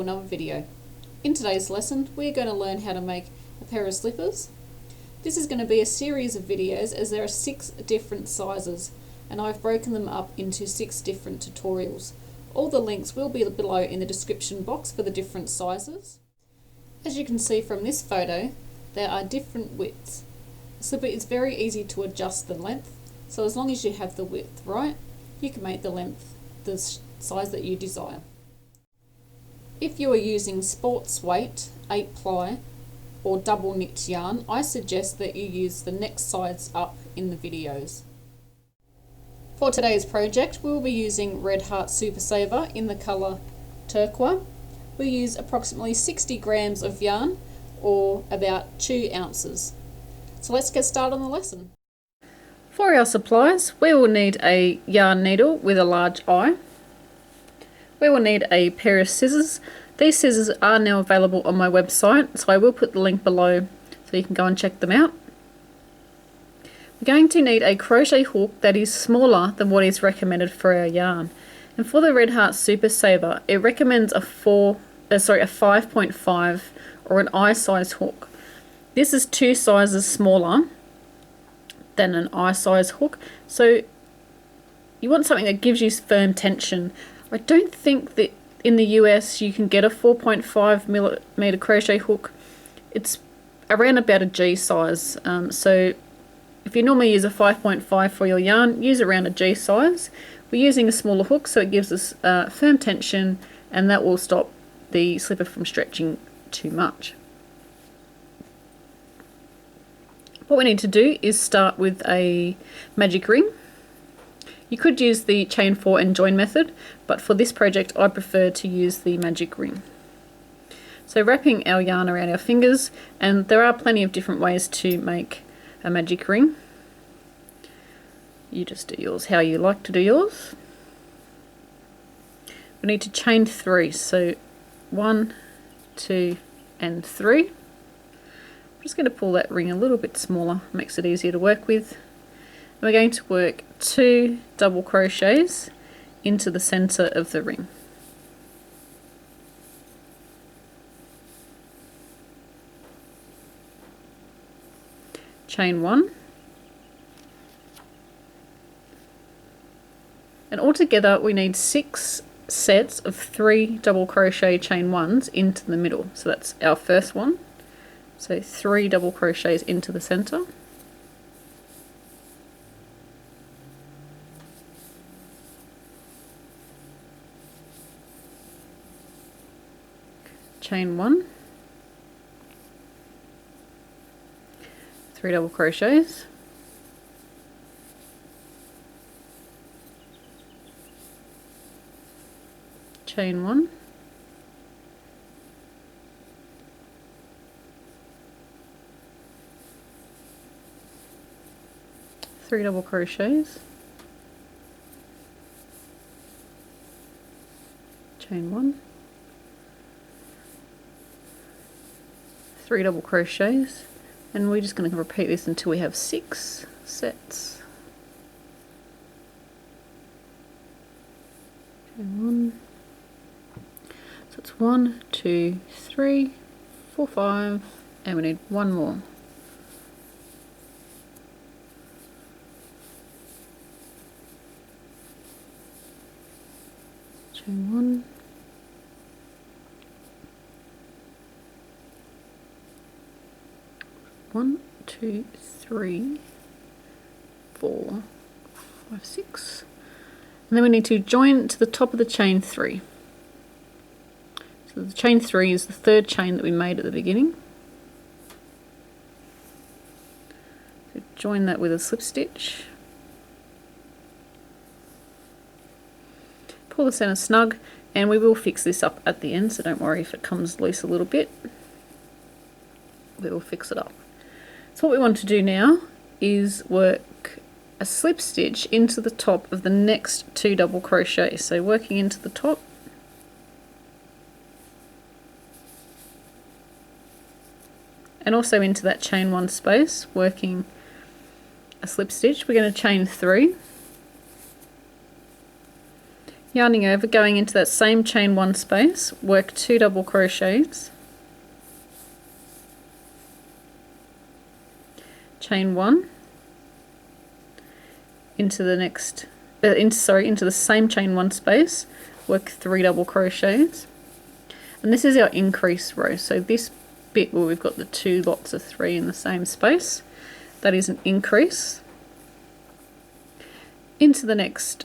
another video. In today's lesson, we're going to learn how to make a pair of slippers. This is going to be a series of videos as there are 6 different sizes, and I've broken them up into 6 different tutorials. All the links will be below in the description box for the different sizes. As you can see from this photo, there are different widths. The slipper is very easy to adjust the length, so as long as you have the width right, you can make the length the size that you desire. If you are using sports weight, 8 ply or double knit yarn, I suggest that you use the next size up in the videos. For today's project, we'll be using Red Heart Super Saver in the colour turquoise. We'll use approximately 60 grams of yarn, or about 2 ounces. So let's get started on the lesson. For our supplies, we will need a yarn needle with a large eye. We will need a pair of scissors. These scissors are now available on my website, so I will put the link below so you can go and check them out. We're going to need a crochet hook that is smaller than what is recommended for our yarn. And for the Red Heart Super Saver, it recommends a 5.5 or an eye size hook. This is 2 sizes smaller than an eye size hook, so you want something that gives you firm tension. I don't think that in the US you can get a 4.5mm crochet hook. It's around about a G size, so if you normally use a 5.5 for your yarn, use around a G size. We're using a smaller hook, so it gives us firm tension, and that will stop the slipper from stretching too much. What we need to do is start with a magic ring. You could use the chain 4 and join method, but for this project I prefer to use the magic ring. So wrapping our yarn around our fingers, and there are plenty of different ways to make a magic ring. You just do yours how you like to do yours. We need to chain 3, so 1, 2 and 3. I'm just going to pull that ring a little bit smaller, makes it easier to work with. And we're going to work 2 double crochets into the center of the ring. Chain 1. And altogether we need 6 sets of 3 double crochet chain 1s into the middle. So that's our first one. So 3 double crochets into the center. Chain 1. 3 double crochets. Chain 1. 3 double crochets. Chain 1. 3 double crochets, and we're just going to repeat this until we have 6 sets. Chain 1. So it's 1, 2, 3, 4, 5, and we need 1 more. Chain 1. 1, 2, 3, 4, 5, 6. And then we need to join to the top of the chain 3. So the chain 3 is the 3rd chain that we made at the beginning. So join that with a slip stitch. Pull the center snug, and we will fix this up at the end, so don't worry if it comes loose a little bit. We will fix it up. So what we want to do now is work a slip stitch into the top of the next 2 double crochets. So working into the top, and also into that chain 1 space, working a slip stitch. We're going to chain 3 Yarning over, going into that same chain 1 space, work 2 double crochets, chain 1, into the next, into the same chain 1 space, work 3 double crochets, and this is our increase row. So this bit where we've got the 2 lots of 3 in the same space, that is an increase. Into the next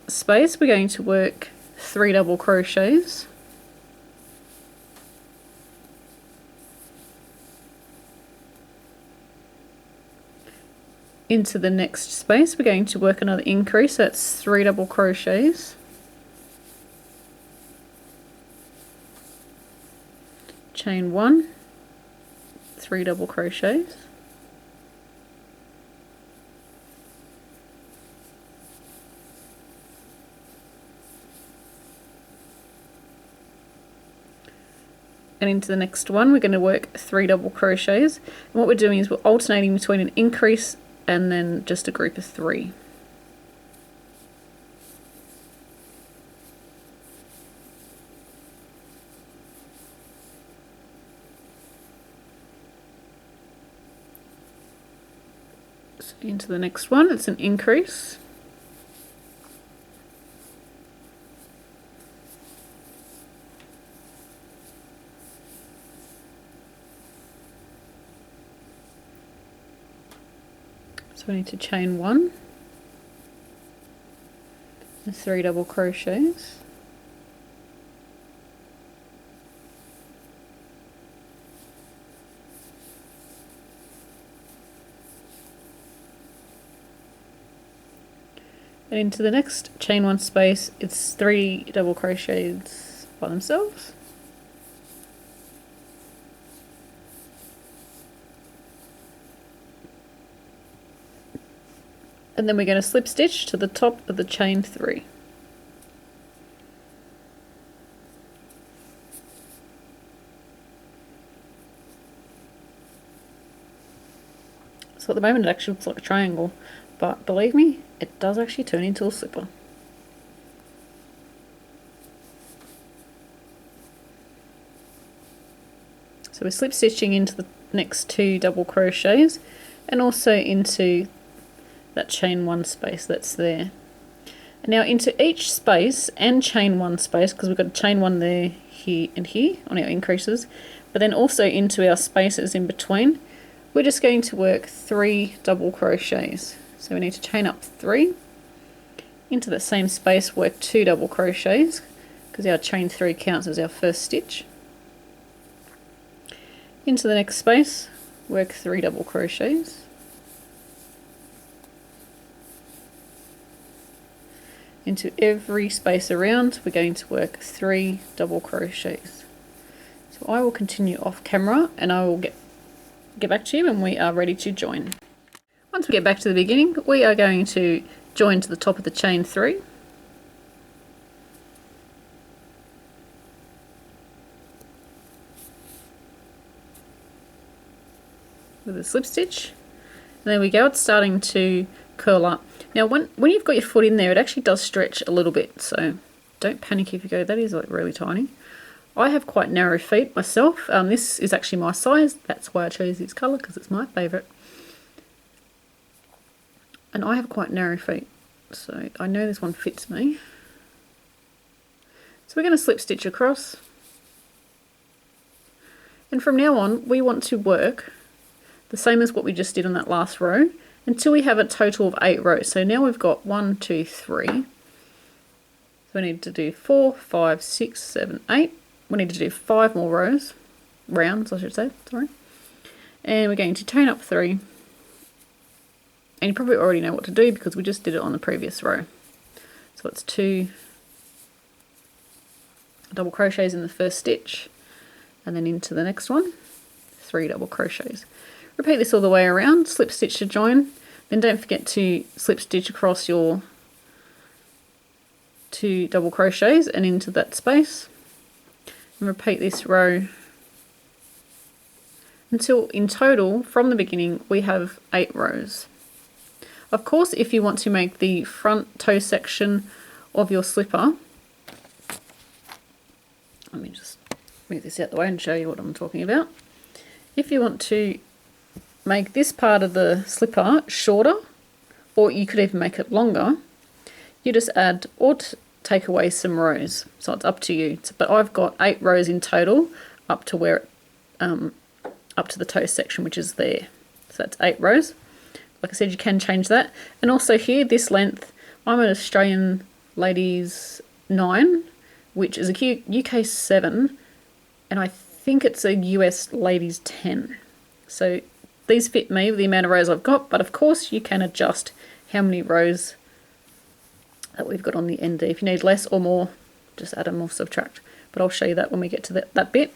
space we're going to work 3 double crochets, into the next space we're going to work another increase, that's 3 double crochets, chain 1, 3 double crochets, and into the next one we're going to work 3 double crochets, and what we're doing is we're alternating between an increase and then just a group of 3. So into the next one, it's an increase, so we need to chain 1 and 3 double crochets, and into the next chain 1 space it's 3 double crochets by themselves, and then we're going to slip stitch to the top of the chain 3. So at the moment it actually looks like a triangle, but believe me, it does actually turn into a slipper. So we're slip stitching into the next 2 double crochets and also into that chain 1 space that's there. And now into each space and chain 1 space, because we've got a chain 1 there, here and here on our increases, but then also into our spaces in between, we're just going to work 3 double crochets. So we need to chain up 3, into that same space work 2 double crochets, because our chain 3 counts as our first stitch. Into the next space work 3 double crochets, into every space around we're going to work 3 double crochets. So I will continue off camera and I will get back to you when we are ready to join. Once we get back to the beginning, we are going to join to the top of the chain 3. With a slip stitch, and there we go, it's starting to curl up. Now when you've got your foot in there, it actually does stretch a little bit, so don't panic if you go, that is like really tiny. I have quite narrow feet myself. This is actually my size, that's why I chose this colour, because it's my favourite. And I have quite narrow feet, so I know this one fits me. So we're going to slip stitch across, and from now on we want to work the same as what we just did on that last row until we have a total of 8 rows. So now we've got 1, 2, 3. So we need to do 4, 5, 6, 7, 8. We need to do 5 more rounds I should say, sorry. And we're going to chain up 3. And you probably already know what to do because we just did it on the previous row. So it's 2 double crochets in the first stitch, and then into the next one, 3 double crochets. Repeat this all the way around, slip stitch to join, then don't forget to slip stitch across your 2 double crochets and into that space, and repeat this row until in total from the beginning we have 8 rows. Of course, if you want to make the front toe section of your slipper, let me just move this out the way and show you what I'm talking about. If you want to make this part of the slipper shorter, or you could even make it longer, you just add or take away some rows. So it's up to you. But I've got 8 rows in total up to where up to the toe section, which is there. So that's 8 rows. Like I said, you can change that. And also here, this length, I'm an Australian ladies 9, which is a UK 7, and I think it's a US ladies 10. So these fit me with the amount of rows I've got, but of course you can adjust how many rows that we've got on the end there. If you need less or more, just add them or subtract. But I'll show you that when we get to that bit.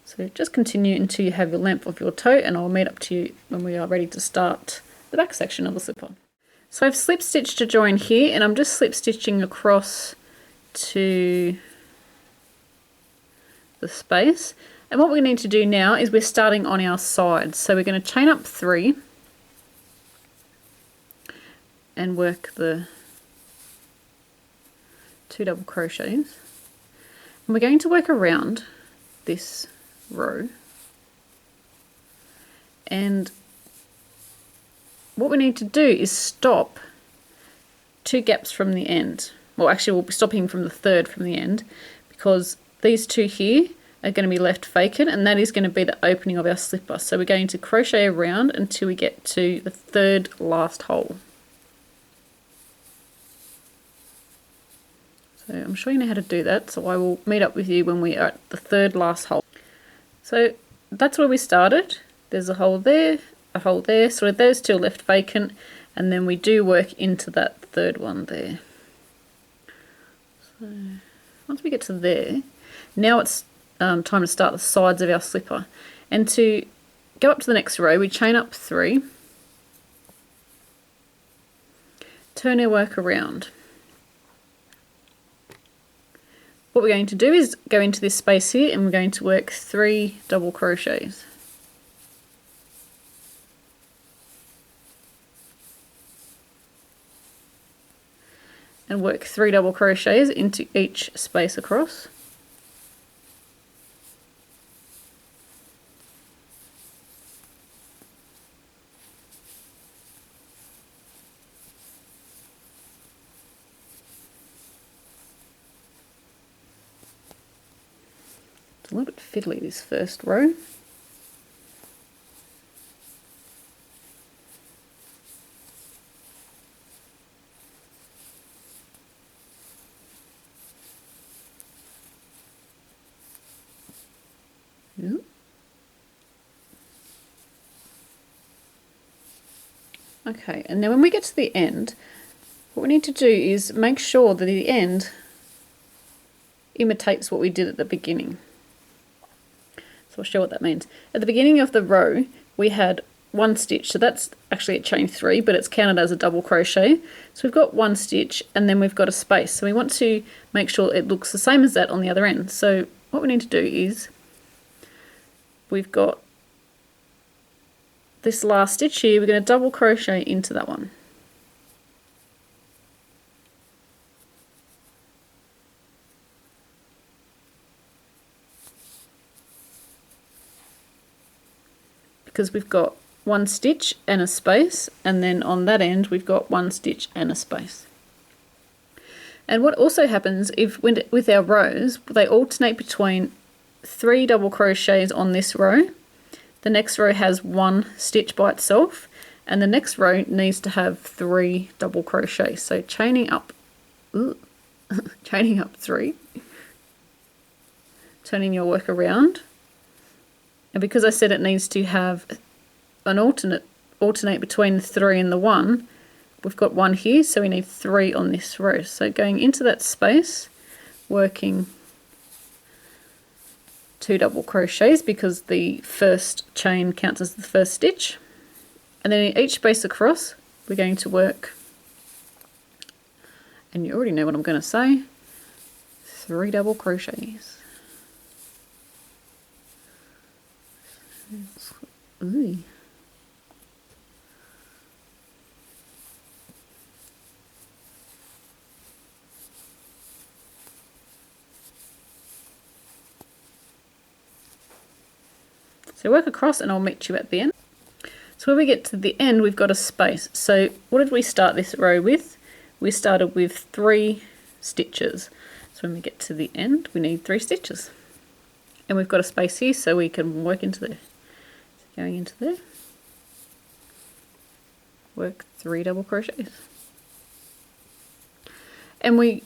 So just continue until you have your length of your toe, and I'll meet up to you when we are ready to start the back section of the slipper. So I've slip stitched a join here, and I'm just slip stitching across to the space. And what we need to do now is we're starting on our sides. So we're going to chain up 3 and work the 2 double crochets. And we're going to work around this row. And what we need to do is stop 2 gaps from the end. Well, actually we'll be stopping from the 3rd from the end, because these 2 here are going to be left vacant, and that is going to be the opening of our slipper. So we're going to crochet around until we get to the 3rd last hole. So I'm sure you know how to do that, so I will meet up with you when we are at the 3rd last hole. So that's where we started. There's a hole there, a hole there, so those 2 are left vacant, and then we do work into that 3rd one there. So once we get to there, now it's time to start the sides of our slipper. And to go up to the next row, we chain up 3, turn our work around. What we're going to do is go into this space here, and we're going to work 3 double crochets. And work 3 double crochets into each space across. It's a little bit fiddly, this first row. Yep. Okay, and then when we get to the end, what we need to do is make sure that the end imitates what we did at the beginning. So I'll show what that means. At the beginning of the row, we had 1 stitch, so that's actually a chain 3, but it's counted as a double crochet. So we've got 1 stitch, and then we've got a space. So we want to make sure it looks the same as that on the other end. So what we need to do is, we've got this last stitch here, we're going to double crochet into that one. Because we've got 1 stitch and a space, and then on that end we've got 1 stitch and a space. And what also happens if with our rows, they alternate between 3 double crochets on this row, the next row has 1 stitch by itself, and the next row needs to have 3 double crochets. So chaining up, chaining up 3, turning your work around. And because I said it needs to have an alternate between the 3 and the 1, we've got 1 here, so we need 3 on this row. So going into that space, working 2 double crochets, because the first chain counts as the first stitch. And then in each space across, we're going to work, and you already know what I'm going to say, 3 double crochets. Ooh. So work across and I'll meet you at the end. So when we get to the end, we've got a space. So what did we start this row with? We started with 3 stitches. So when we get to the end, we need 3 stitches. And we've got a space here so we can work into there. So going into there, work 3 double crochets. And we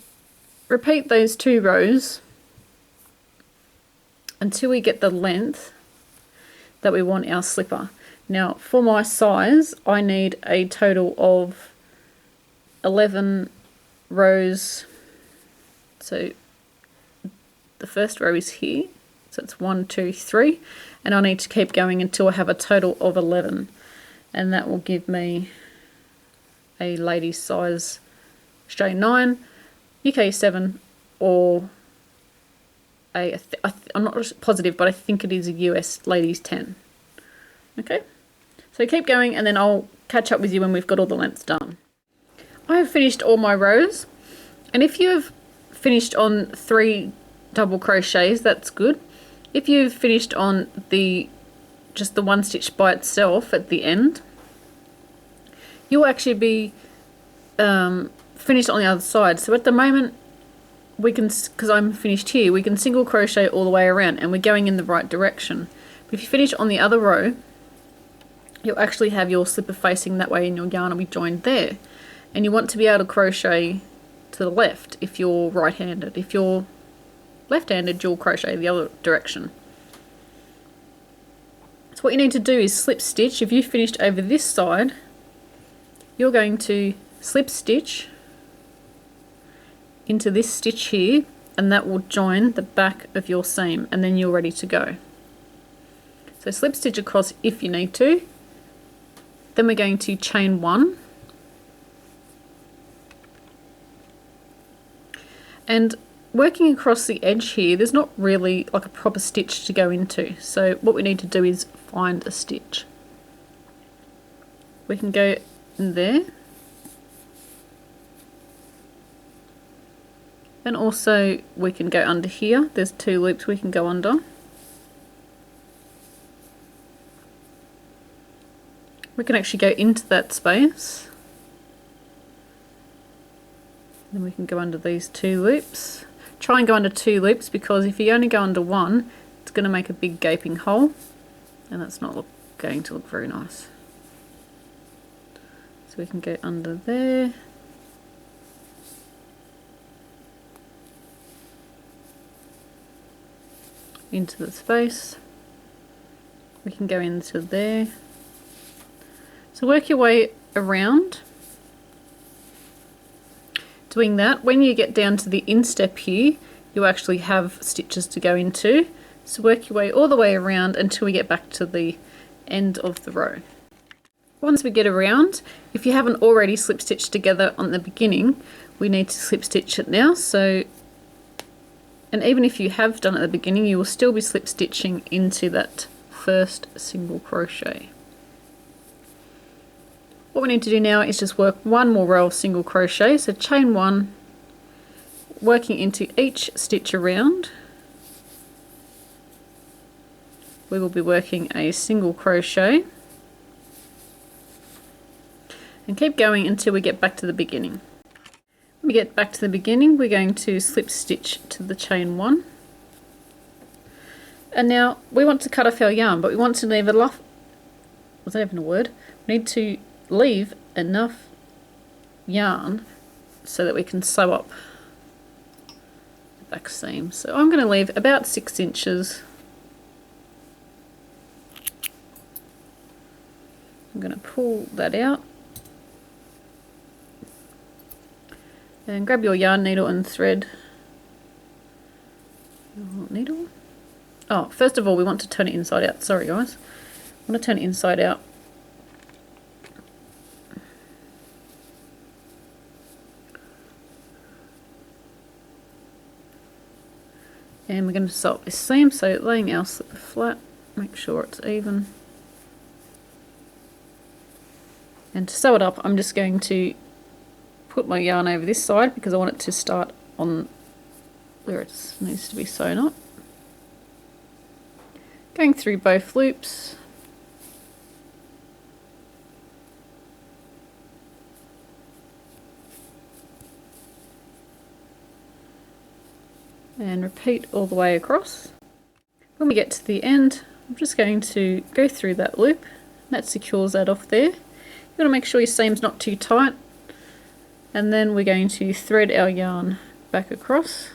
repeat those 2 rows until we get the length that we want our slipper. Now for my size, I need a total of 11 rows. So the first row is here, so it's 1, 2, 3, and I need to keep going until I have a total of 11, and that will give me a ladies size Australian 9, UK 7, or I'm not positive, but I think it is a US ladies 10. Okay, so keep going and then I'll catch up with you when we've got all the lengths done. I have finished all my rows, and if you have finished on 3 double crochets, that's good. If you've finished on just the 1 stitch by itself at the end, you'll actually be finished on the other side. So at the moment we can, because I'm finished here, we can single crochet all the way around and we're going in the right direction. But if you finish on the other row, you'll actually have your slipper facing that way and your yarn will be joined there. And you want to be able to crochet to the left if you're right-handed. If you're left-handed, you'll crochet the other direction. So what you need to do is slip stitch. If you finished over this side, you're going to slip stitch into this stitch here, and that will join the back of your seam, and then you're ready to go. So slip stitch across if you need to. Then we're going to chain 1. And working across the edge here, there's not really like a proper stitch to go into. So what we need to do is find a stitch. We can go in there. And also we can go under here. There's 2 loops we can go under. We can actually go into that space. Then we can go under these 2 loops. Try and go under 2 loops, because if you only go under 1, it's going to make a big gaping hole, and that's not going to look very nice. So we can go under there. Into the space. We can go into there. So work your way around. Doing that, when you get down to the instep here, you actually have stitches to go into. So work your way all the way around until we get back to the end of the row. Once we get around, if you haven't already slip stitched together on the beginning, we need to slip stitch it now. So, and even if you have done it at the beginning, you will still be slip stitching into that first single crochet. What we need to do now is just work 1 more row of single crochet. So chain 1, working into each stitch around. We will be working a single crochet. And keep going until we get back to the beginning. When we get back to the beginning, we're going to slip stitch to the chain 1. And now we want to cut off our yarn, but we want to leave enough, was that even a word? We need to leave enough yarn so that we can sew up the back seam. So I'm going to leave about 6 inches. I'm going to pull that out and grab your yarn needle and thread. Your needle. Oh, first of all we want to turn it inside out. Sorry guys, I want to turn it inside out. And we're going to sew up this seam, so laying our slipper flat, make sure it's even. And to sew it up, I'm just going to put my yarn over this side because I want it to start on where it needs to be sewn up. Going through both loops. And repeat all the way across. When we get to the end, I'm just going to go through that loop. That secures that off there. You want to make sure your seam's not too tight. And then we're going to thread our yarn back across.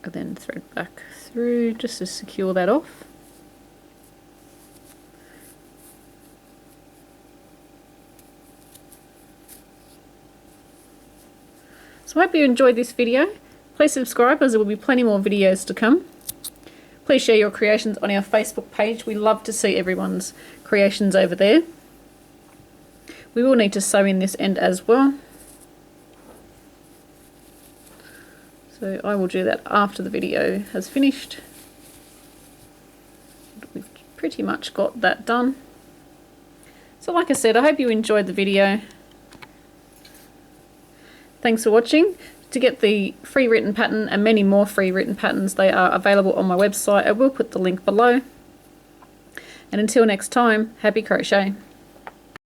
And then thread back through just to secure that off. So I hope you enjoyed this video. Please subscribe as there will be plenty more videos to come. Please share your creations on our Facebook page. We love to see everyone's creations over there. We will need to sew in this end as well. So I will do that after the video has finished. We've pretty much got that done. So like I said, I hope you enjoyed the video. Thanks for watching. To get the free written pattern and many more free written patterns, they are available on my website. I will put the link below. And until next time, happy crochet.